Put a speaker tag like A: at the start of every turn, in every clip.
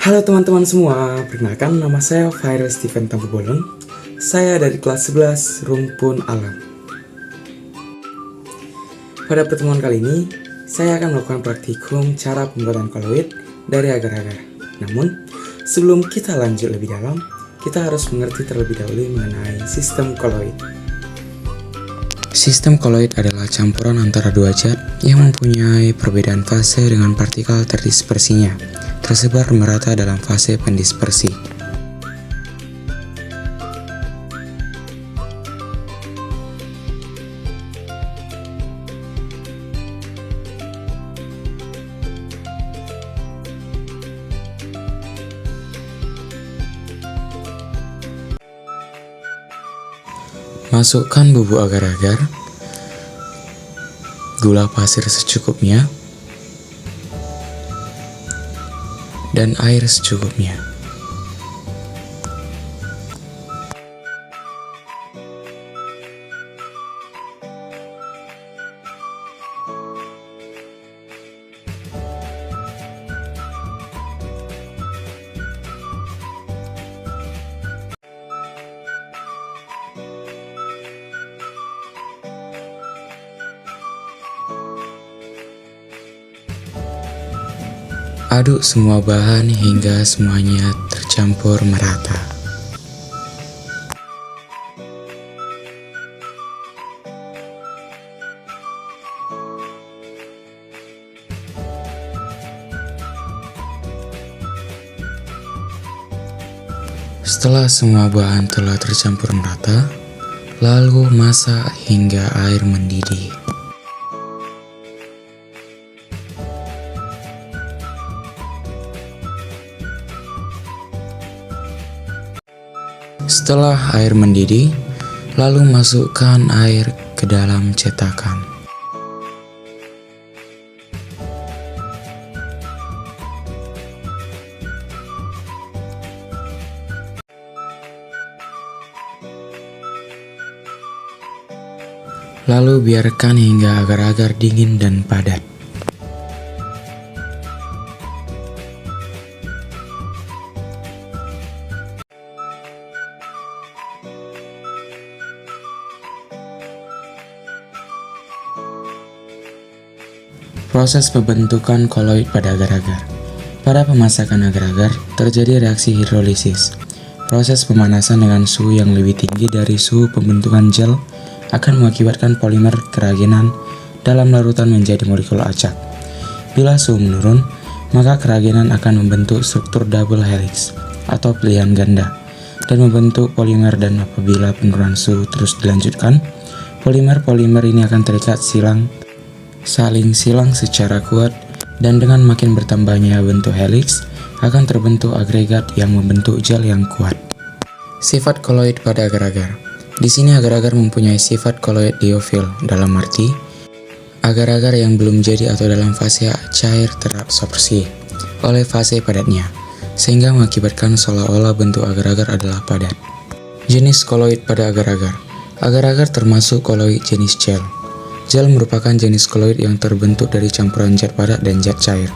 A: Halo teman-teman semua, perkenalkan nama saya Fairul Steven Tambubolon. Saya dari kelas 11 Rumpun Alam. Pada pertemuan kali ini, saya akan melakukan praktikum cara pembuatan koloid dari agar-agar. Namun, sebelum kita lanjut lebih dalam, kita harus mengerti terlebih dahulu mengenai sistem koloid. Sistem koloid adalah campuran antara dua zat yang mempunyai perbedaan fase dengan partikel terdispersinya, tersebar merata dalam fase pendispersi. Masukkan bubuk agar-agar, gula pasir secukupnya, dan air secukupnya. Aduk semua bahan hingga semuanya tercampur merata. Setelah semua bahan telah tercampur merata, lalu masak hingga air mendidih. Setelah air mendidih, lalu masukkan air ke dalam cetakan. Lalu biarkan hingga agar-agar dingin dan padat. Proses pembentukan koloid pada agar-agar. Pada pemasakan agar-agar, terjadi reaksi hidrolisis. Proses pemanasan dengan suhu yang lebih tinggi dari suhu pembentukan gel akan mengakibatkan polimer keraginan dalam larutan menjadi molekul acak. Bila suhu menurun, maka keraginan akan membentuk struktur double helix atau pilihan ganda dan membentuk polimer, dan apabila penurunan suhu terus dilanjutkan, polimer-polimer ini akan terikat saling silang secara kuat, dan dengan makin bertambahnya bentuk helix akan terbentuk agregat yang membentuk gel yang kuat. Sifat koloid pada agar-agar. Di sini agar-agar mempunyai sifat koloid diofil, dalam arti agar-agar yang belum jadi atau dalam fase cair terabsorpsi oleh fase padatnya, sehingga mengakibatkan seolah-olah bentuk agar-agar adalah padat. Jenis koloid pada agar-agar. Agar-agar termasuk koloid jenis gel. Gel merupakan jenis koloid yang terbentuk dari campuran zat padat dan zat cair.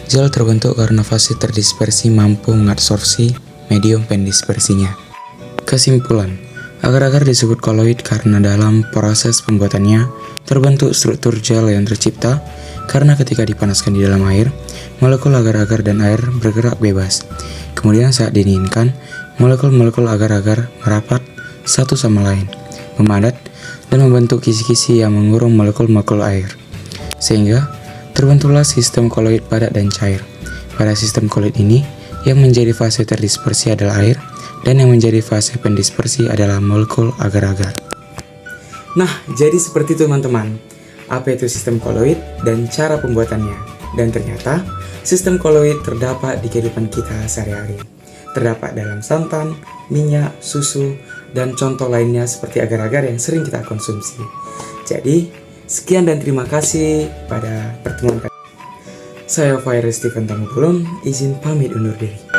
A: Gel terbentuk karena fase terdispersi mampu mengabsorpsi medium pendispersinya. Kesimpulan, agar-agar disebut koloid karena dalam proses pembuatannya terbentuk struktur gel yang tercipta karena ketika dipanaskan di dalam air, molekul agar-agar dan air bergerak bebas. Kemudian saat didinginkan, molekul-molekul agar-agar merapat satu sama lain, memadat, dan membentuk kisi-kisi yang mengurung molekul-molekul air, sehingga terbentuklah sistem koloid padat dan cair. Pada sistem koloid ini, yang menjadi fase terdispersi adalah air, dan yang menjadi fase pendispersi adalah molekul agar-agar. Nah, jadi seperti itu teman-teman, apa itu sistem koloid dan cara pembuatannya. Dan ternyata, sistem koloid terdapat di kehidupan kita sehari-hari. Terdapat dalam santan, minyak, susu, dan contoh lainnya seperti agar-agar yang sering kita konsumsi. Jadi, sekian dan terima kasih pada pertemuan kali ini. Saya Fairul Steven Tambubolon, izin pamit undur diri.